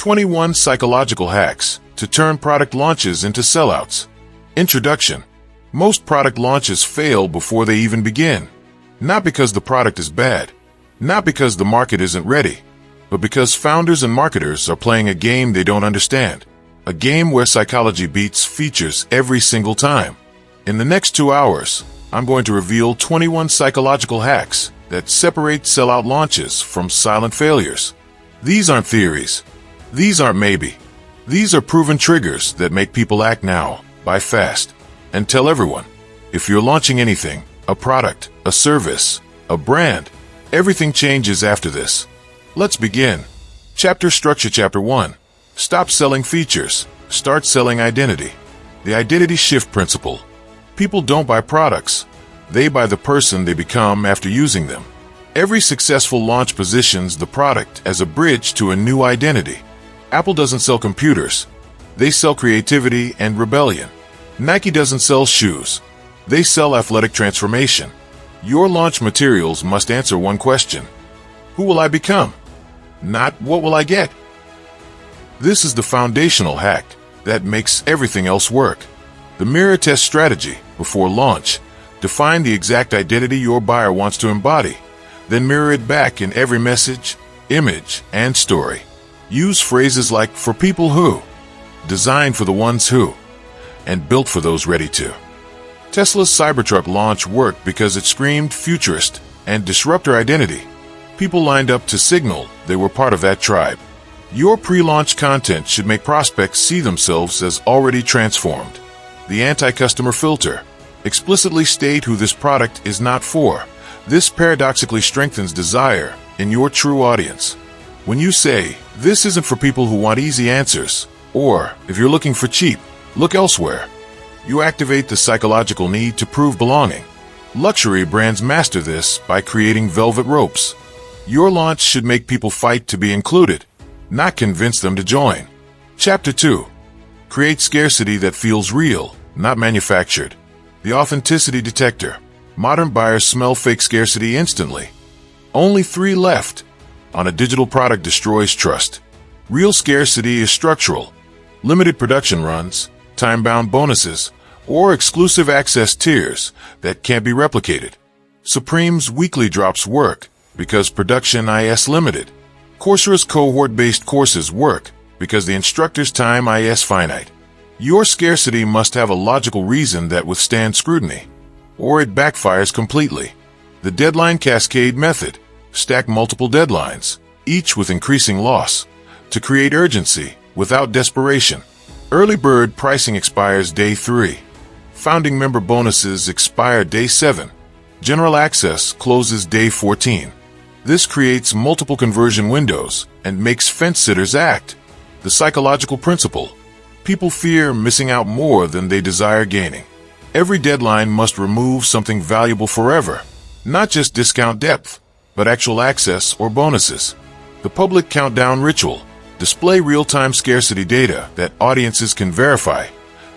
21 Psychological Hacks to Turn Product Launches into Sellouts. Introduction. Most product launches fail before they even begin. Not because the product is bad, not because the market isn't ready, but because founders and marketers are playing a game they don't understand. A game where psychology beats features every single time. In the next 2 hours, I'm going to reveal 21 psychological hacks that separate sellout launches from silent failures. These aren't theories. These aren't maybe. These are proven triggers that make people act now, buy fast, and tell everyone. If you're launching anything, a product, a service, a brand, everything changes after this. Let's begin. Chapter Structure. Chapter 1. Stop selling features. Start selling identity. The identity shift principle. People don't buy products. They buy the person they become after using them. Every successful launch positions the product as a bridge to a new identity. Apple doesn't sell computers. They sell creativity and rebellion. Nike doesn't sell shoes. They sell athletic transformation. Your launch materials must answer one question. Who will I become? Not what will I get? This is the foundational hack that makes everything else work. The mirror test strategy before launch. Define the exact identity your buyer wants to embody. Then mirror it back in every message, image, and story. Use phrases like "for people who," "designed for the ones who," and "built for those ready to." Tesla's Cybertruck launch worked because it screamed futurist and disruptor identity. People lined up to signal they were part of that tribe. Your pre-launch content should make prospects see themselves as already transformed. The anti-customer filter. Explicitly state who this product is not for. This paradoxically strengthens desire in your true audience. When you say, "This isn't for people who want easy answers," or "If you're looking for cheap, look elsewhere," you activate the psychological need to prove belonging. Luxury brands master this by creating velvet ropes. Your launch should make people fight to be included, not convince them to join. Chapter 2. Create scarcity that feels real, not manufactured. The authenticity detector. Modern buyers smell fake scarcity instantly. Only 3 left. On a digital product destroys trust. Real scarcity is structural. Limited production runs, time-bound bonuses, or exclusive access tiers that can't be replicated. Supreme's weekly drops work because production is limited. Coursera's cohort-based courses work because the instructor's time is finite. Your scarcity must have a logical reason that withstands scrutiny, or it backfires completely. The deadline cascade method. Stack multiple deadlines, each with increasing loss, to create urgency without desperation. Early bird pricing expires day 3. Founding member bonuses expire day 7. General access closes day 14. This creates multiple conversion windows and makes fence-sitters act. The psychological principle. People fear missing out more than they desire gaining. Every deadline must remove something valuable forever, not just discount depth, but actual access or bonuses. The public countdown ritual. Display real-time scarcity data that audiences can verify.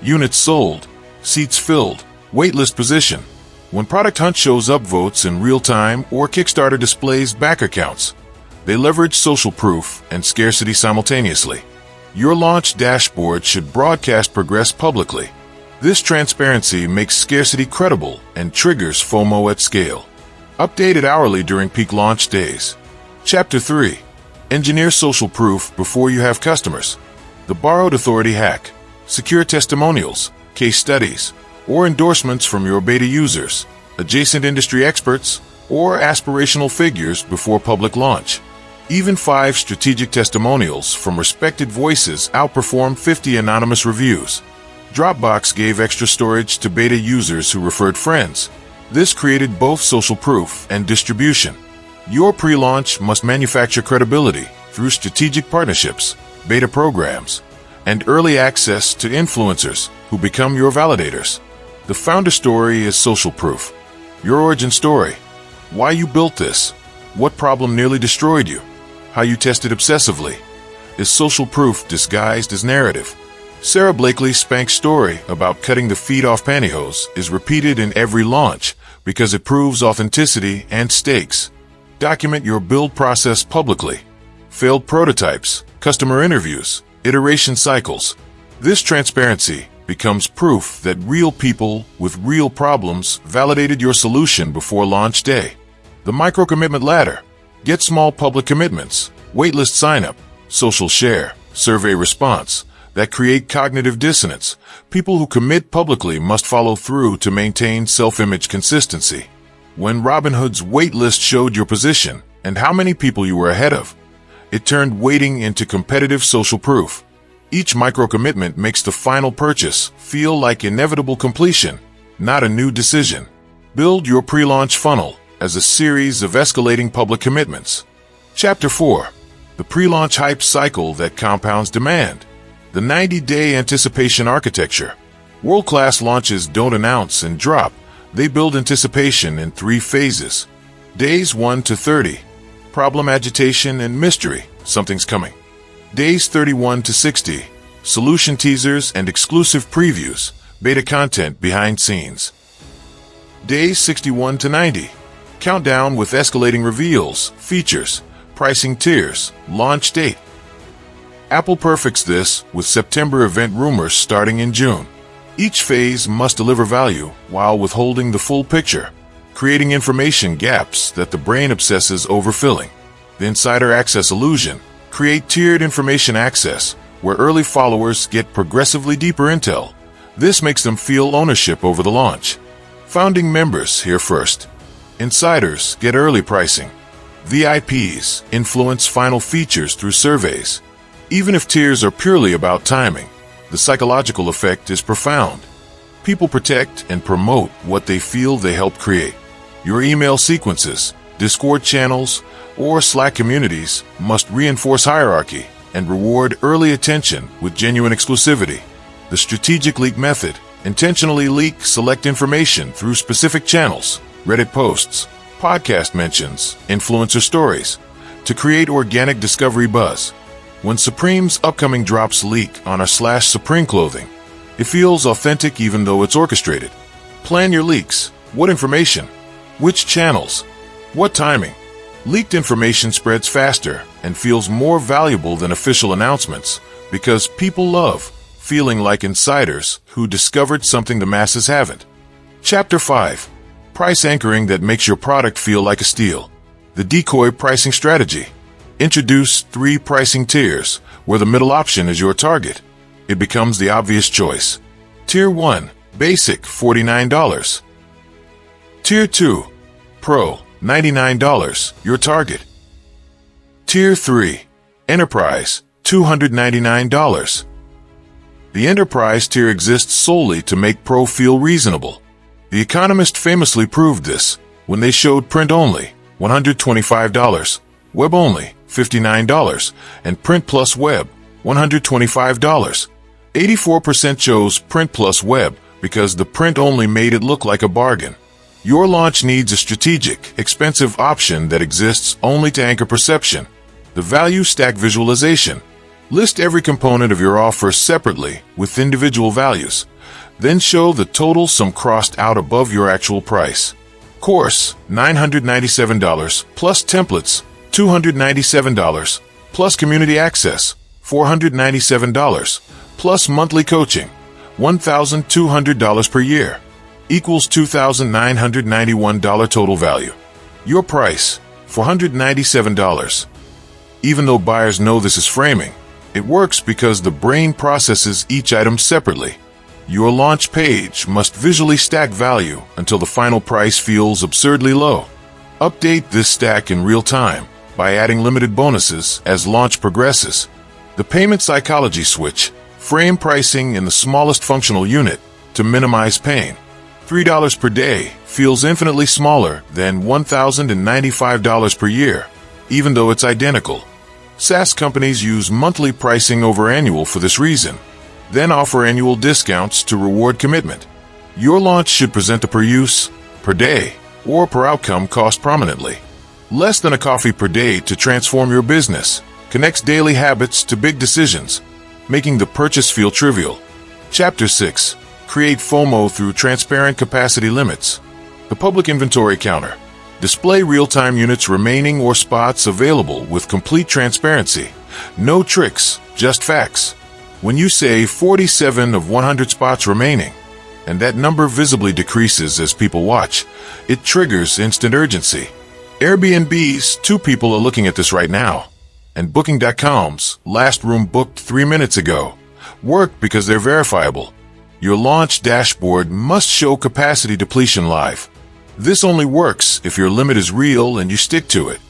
Units sold, seats filled, waitlist position. When Product Hunt shows up votes in real time or Kickstarter displays backer counts, they leverage social proof and scarcity simultaneously. Your launch dashboard should broadcast progress publicly. This transparency makes scarcity credible and triggers FOMO at scale. Updated hourly during peak launch days. Chapter 3. Engineer social proof before you have customers. The borrowed authority hack. Secure testimonials, case studies, or endorsements from your beta users, adjacent industry experts, or aspirational figures before public launch. Even 5 strategic testimonials from respected voices outperform 50 anonymous reviews. Dropbox gave extra storage to beta users who referred friends. This created both social proof and distribution. Your pre-launch must manufacture credibility through strategic partnerships, beta programs, and early access to influencers who become your validators. The founder story is social proof. Your origin story. Why you built this. What problem nearly destroyed you. How you tested obsessively. Is social proof disguised as narrative. Sarah Blakely's Spanx story about cutting the feet off pantyhose is repeated in every launch because it proves authenticity and stakes. Document your build process publicly. Failed prototypes, customer interviews, iteration cycles. This transparency becomes proof that real people with real problems validated your solution before launch day. The micro-commitment ladder. Get small public commitments, waitlist sign-up, social share, survey response that create cognitive dissonance. People who commit publicly must follow through to maintain self-image consistency. When Robinhood's waitlist showed your position and how many people you were ahead of, it turned waiting into competitive social proof. Each micro-commitment makes the final purchase feel like inevitable completion, not a new decision. Build your pre-launch funnel as a series of escalating public commitments. Chapter 4. The pre-launch hype cycle that compounds demand. The 90-day anticipation architecture. World-class launches don't announce and drop. They build anticipation in 3 phases. Days 1 to 30. Problem agitation and mystery. Something's coming. Days 31 to 60. Solution teasers and exclusive previews. Beta content behind scenes. Days 61 to 90. Countdown with escalating reveals, features, pricing tiers, launch date. Apple perfects this with September event rumors starting in June. Each phase must deliver value while withholding the full picture, creating information gaps that the brain obsesses over filling. The insider access illusion. Create tiered information access, where early followers get progressively deeper intel. This makes them feel ownership over the launch. Founding members hear first. Insiders get early pricing. VIPs influence final features through surveys. Even if tiers are purely about timing, the psychological effect is profound. People protect and promote what they feel they helped create. Your email sequences, Discord channels, or Slack communities must reinforce hierarchy and reward early attention with genuine exclusivity. The strategic leak method. Intentionally leak select information through specific channels, Reddit posts, podcast mentions, influencer stories, to create organic discovery buzz. When Supreme's upcoming drops leak on our /Supreme clothing, it feels authentic even though it's orchestrated. Plan your leaks. What information? Which channels? What timing? Leaked information spreads faster and feels more valuable than official announcements because people love feeling like insiders who discovered something the masses haven't. Chapter 5. Price anchoring that makes your product feel like a steal. The decoy pricing strategy. Introduce 3 pricing tiers where the middle option is your target. It becomes the obvious choice. Tier 1, Basic, $49. Tier 2, Pro, $99, your target. Tier 3, Enterprise, $299. The Enterprise tier exists solely to make Pro feel reasonable. The Economist famously proved this when they showed print only, $125, web only, $59, and print plus web, $125. 84% chose print plus web because the print only made it look like a bargain. Your launch needs a strategic, expensive option that exists only to anchor perception. The value stack visualization. List every component of your offer separately with individual values. Then show the total sum crossed out above your actual price. Course, $997, plus templates, $297, plus community access, $497, plus monthly coaching, $1,200 per year, equals $2,991 total value. Your price, $497. Even though buyers know this is framing, it works because the brain processes each item separately. Your launch page must visually stack value until the final price feels absurdly low. Update this stack in real time by adding limited bonuses as launch progresses. The payment psychology switch. Frame pricing in the smallest functional unit to minimize pain. $3 per day feels infinitely smaller than $1,095 per year, even though it's identical. SaaS companies use monthly pricing over annual for this reason, then offer annual discounts to reward commitment. Your launch should present the per use, per day, or per outcome cost prominently. Less than a coffee per day to transform your business. Connects daily habits to big decisions, making the purchase feel trivial. Chapter 6. Create FOMO through transparent capacity limits. The public inventory counter. Display real-time units remaining or spots available with complete transparency. No tricks, just facts. When you say 47 of 100 spots remaining, and that number visibly decreases as people watch, it triggers instant urgency. Airbnb's 2 people are looking at this right now, and Booking.com's last room booked 3 minutes ago work because they're verifiable. Your launch dashboard must show capacity depletion live. This only works if your limit is real and you stick to it.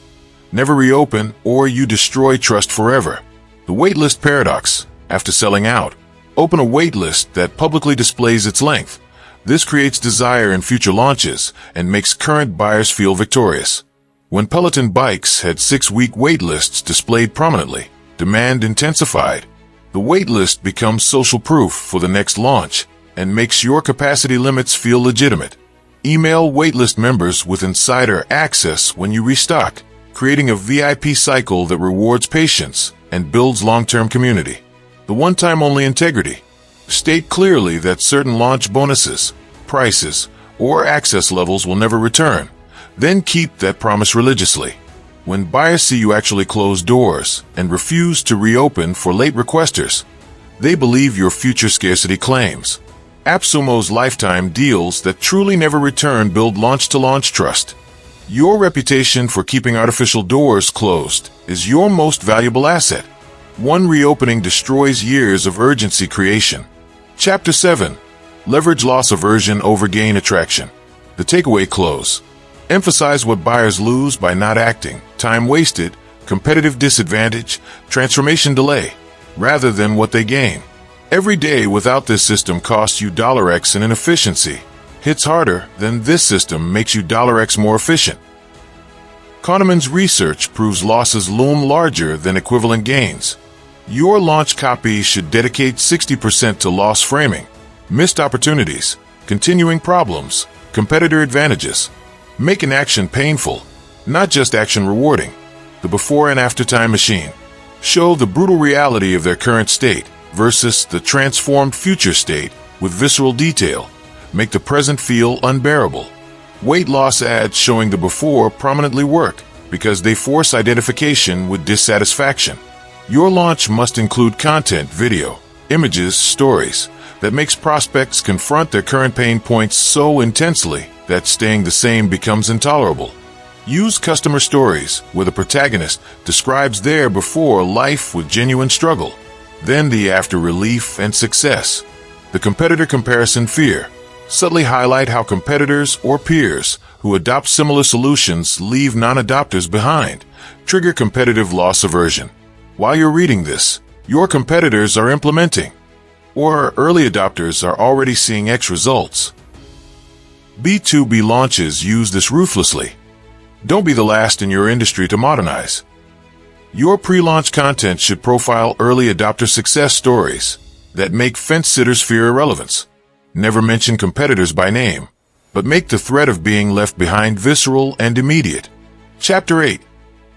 Never reopen or you destroy trust forever. The waitlist paradox. After selling out, open a waitlist that publicly displays its length. This creates desire in future launches and makes current buyers feel victorious. When Peloton bikes had 6-week waitlists displayed prominently, demand intensified. The waitlist becomes social proof for the next launch and makes your capacity limits feel legitimate. Email waitlist members with insider access when you restock, creating a VIP cycle that rewards patience and builds long-term community. The one-time only integrity. State clearly that certain launch bonuses, prices, or access levels will never return. Then keep that promise religiously. When buyers see you actually close doors and refuse to reopen for late requesters, they believe your future scarcity claims. AppSumo's lifetime deals that truly never return build launch-to-launch trust. Your reputation for keeping artificial doors closed is your most valuable asset. One reopening destroys years of urgency creation. Chapter 7. Leverage loss aversion over gain attraction. The takeaway close. Emphasize what buyers lose by not acting, time wasted, competitive disadvantage, transformation delay, rather than what they gain. Every day without this system costs you $X in inefficiency. Hits harder than this system makes you $X more efficient. Kahneman's research proves losses loom larger than equivalent gains. Your launch copy should dedicate 60% to loss framing, missed opportunities, continuing problems, competitor advantages. Make an action painful, not just action rewarding. The before and after time machine. Show the brutal reality of their current state versus the transformed future state with visceral detail. Make the present feel unbearable. Weight loss ads showing the before prominently work because they force identification with dissatisfaction. Your launch must include content, video, images, stories that makes prospects confront their current pain points so intensely that staying the same becomes intolerable. Use customer stories where the protagonist describes their before life with genuine struggle, then the after relief and success. The competitor comparison fear. Subtly highlight how competitors or peers who adopt similar solutions leave non-adopters behind. Trigger competitive loss aversion. While you're reading this, your competitors are implementing, or early adopters are already seeing X results. B2B launches use this ruthlessly. Don't be the last in your industry to modernize. Your pre-launch content should profile early adopter success stories that make fence-sitters fear irrelevance. Never mention competitors by name, but make the threat of being left behind visceral and immediate. Chapter 8.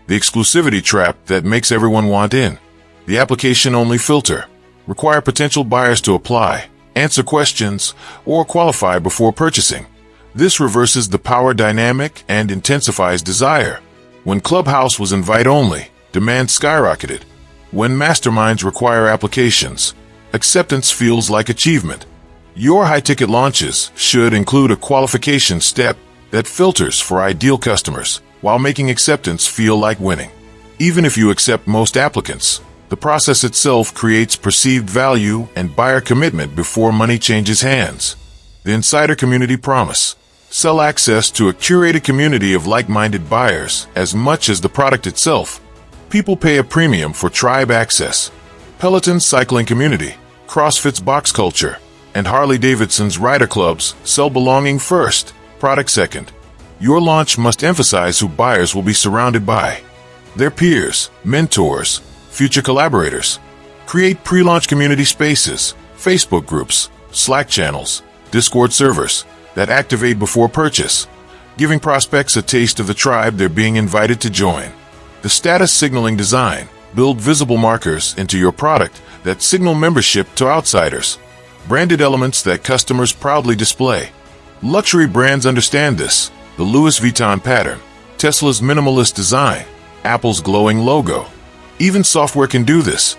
The exclusivity trap that makes everyone want in. The application-only filter. Require potential buyers to apply, answer questions, or qualify before purchasing. This reverses the power dynamic and intensifies desire. When Clubhouse was invite-only, demand skyrocketed. When masterminds require applications, acceptance feels like achievement. Your high-ticket launches should include a qualification step that filters for ideal customers while making acceptance feel like winning. Even if you accept most applicants, the process itself creates perceived value and buyer commitment before money changes hands. The Insider Community Promise. Sell access to a curated community of like-minded buyers as much as the product itself. People pay a premium for tribe access. Peloton's cycling community, CrossFit's box culture, and Harley-Davidson's rider clubs sell belonging first, product second. Your launch must emphasize who buyers will be surrounded by. Their peers, mentors, future collaborators. Create pre-launch community spaces, Facebook groups, Slack channels, Discord servers that activate before purchase, giving prospects a taste of the tribe they're being invited to join. The status signaling design. Build visible markers into your product that signal membership to outsiders. Branded elements that customers proudly display. Luxury brands understand this. The Louis Vuitton pattern, Tesla's minimalist design, Apple's glowing logo. Even software can do this.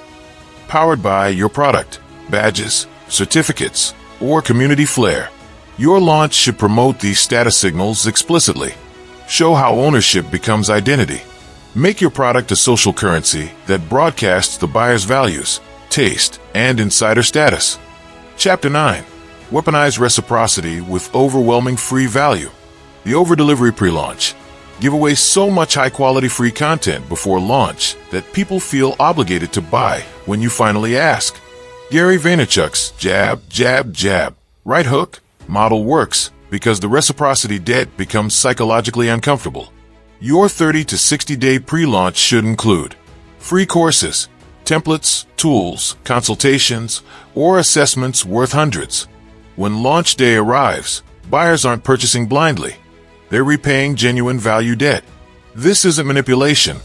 Powered by your product, badges, certificates, or community flair, your launch should promote these status signals explicitly. Show how ownership becomes identity. Make your product a social currency that broadcasts the buyer's values, taste, and insider status. Chapter 9. Weaponize reciprocity with overwhelming free value. The over-delivery pre-launch. Give away so much high-quality free content before launch that people feel obligated to buy when you finally ask. Gary Vaynerchuk's jab, jab, jab, right hook model works because the reciprocity debt becomes psychologically uncomfortable. Your 30 to 60-day pre-launch should include free courses, templates, tools, consultations, or assessments worth hundreds. When launch day arrives, buyers aren't purchasing blindly. They're repaying genuine value debt. This isn't manipulation.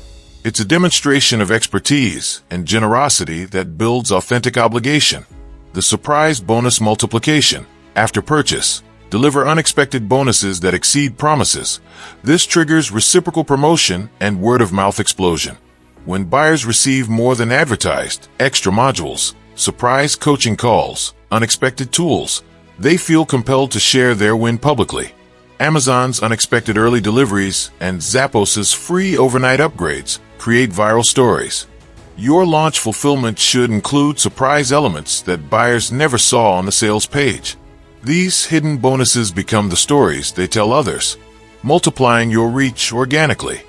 It's a demonstration of expertise and generosity that builds authentic obligation. The surprise bonus multiplication. After purchase, deliver unexpected bonuses that exceed promises. This triggers reciprocal promotion and word-of-mouth explosion. When buyers receive more than advertised, extra modules, surprise coaching calls, unexpected tools, they feel compelled to share their win publicly. Amazon's unexpected early deliveries and Zappos's free overnight upgrades create viral stories. Your launch fulfillment should include surprise elements that buyers never saw on the sales page. These hidden bonuses become the stories they tell others, multiplying your reach organically.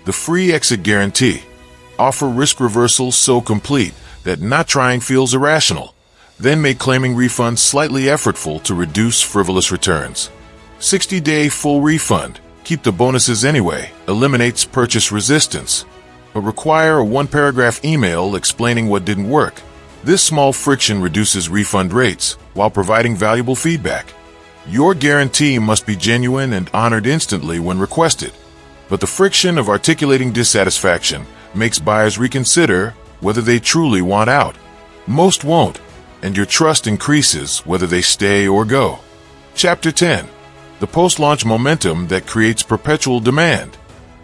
The free exit guarantee. Offer risk reversal so complete that not trying feels irrational. Then make claiming refunds slightly effortful to reduce frivolous returns. 60-day full refund. Keep the bonuses anyway. Eliminates purchase resistance. But require a one-paragraph email explaining what didn't work. This small friction reduces refund rates while providing valuable feedback. Your guarantee must be genuine and honored instantly when requested. But the friction of articulating dissatisfaction makes buyers reconsider whether they truly want out. Most won't, and your trust increases whether they stay or go. Chapter 10. The post-launch momentum that creates perpetual demand.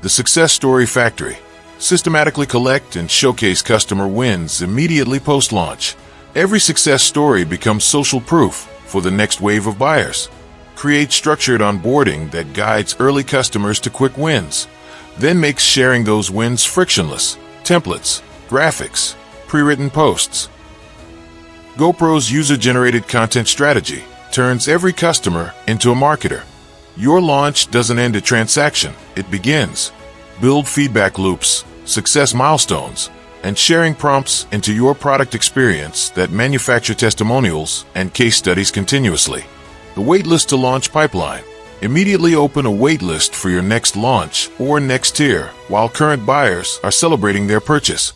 The Success Story Factory. Systematically collect and showcase customer wins immediately post-launch. Every success story becomes social proof for the next wave of buyers. Create structured onboarding that guides early customers to quick wins, then makes sharing those wins frictionless. Templates, graphics, pre-written posts. GoPro's user-generated content strategy turns every customer into a marketer. Your launch doesn't end a transaction, it begins. Build feedback loops, success milestones, and sharing prompts into your product experience that manufacture testimonials and case studies continuously. The waitlist to launch pipeline. Immediately open a waitlist for your next launch or next tier while current buyers are celebrating their purchase.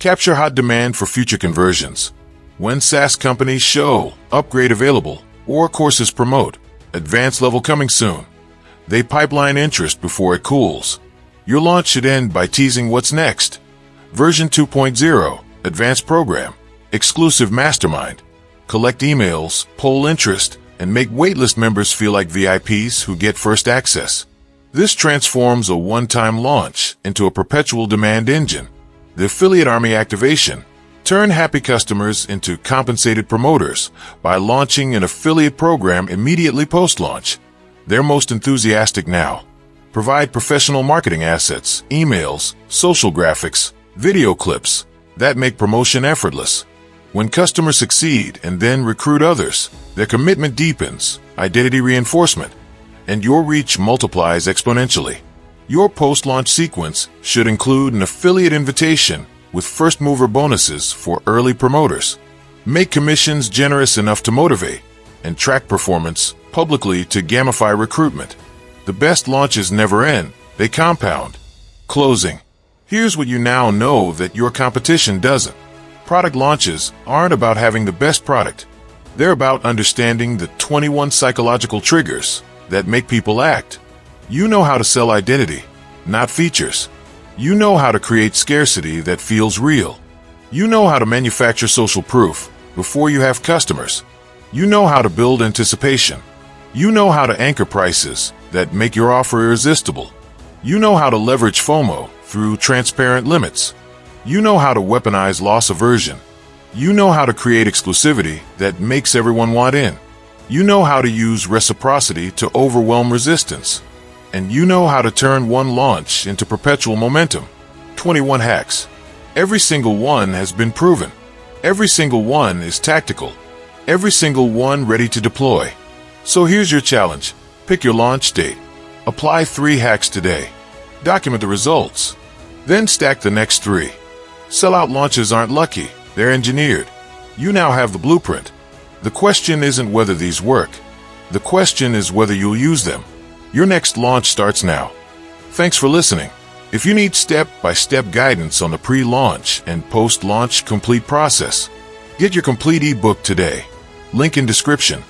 Capture hot demand for future conversions. When SaaS companies show upgrade available or courses promote advanced level coming soon, they pipeline interest before it cools. Your launch should end by teasing what's next. Version 2.0, Advanced Program, Exclusive Mastermind. Collect emails, poll interest, and make waitlist members feel like VIPs who get first access. This transforms a one-time launch into a perpetual demand engine. The Affiliate Army activation. Turn happy customers into compensated promoters by launching an affiliate program immediately post-launch. They're most enthusiastic now. Provide professional marketing assets, emails, social graphics, video clips that make promotion effortless. When customers succeed and then recruit others, their commitment deepens, identity reinforcement, and your reach multiplies exponentially. Your post-launch sequence should include an affiliate invitation with first-mover bonuses for early promoters. Make commissions generous enough to motivate, and track performance publicly to gamify recruitment. The best launches never end, they compound. Closing. Here's what you now know that your competition doesn't. Product launches aren't about having the best product. They're about understanding the 21 psychological triggers that make people act. You know how to sell identity, not features. You know how to create scarcity that feels real. You know how to manufacture social proof before you have customers. You know how to build anticipation. You know how to anchor prices that make your offer irresistible. You know how to leverage FOMO through transparent limits. You know how to weaponize loss aversion. You know how to create exclusivity that makes everyone want in. You know how to use reciprocity to overwhelm resistance. And you know how to turn one launch into perpetual momentum. 21 hacks. Every single one has been proven. Every single one is tactical. Every single one ready to deploy. So here's your challenge. Pick your launch date. Apply 3 hacks today. Document the results. Then stack the next 3. Sellout launches aren't lucky. They're engineered. You now have the blueprint. The question isn't whether these work. The question is whether you'll use them. Your next launch starts now. Thanks for listening. If you need step-by-step guidance on the pre-launch and post-launch complete process, get your complete ebook today. Link in description.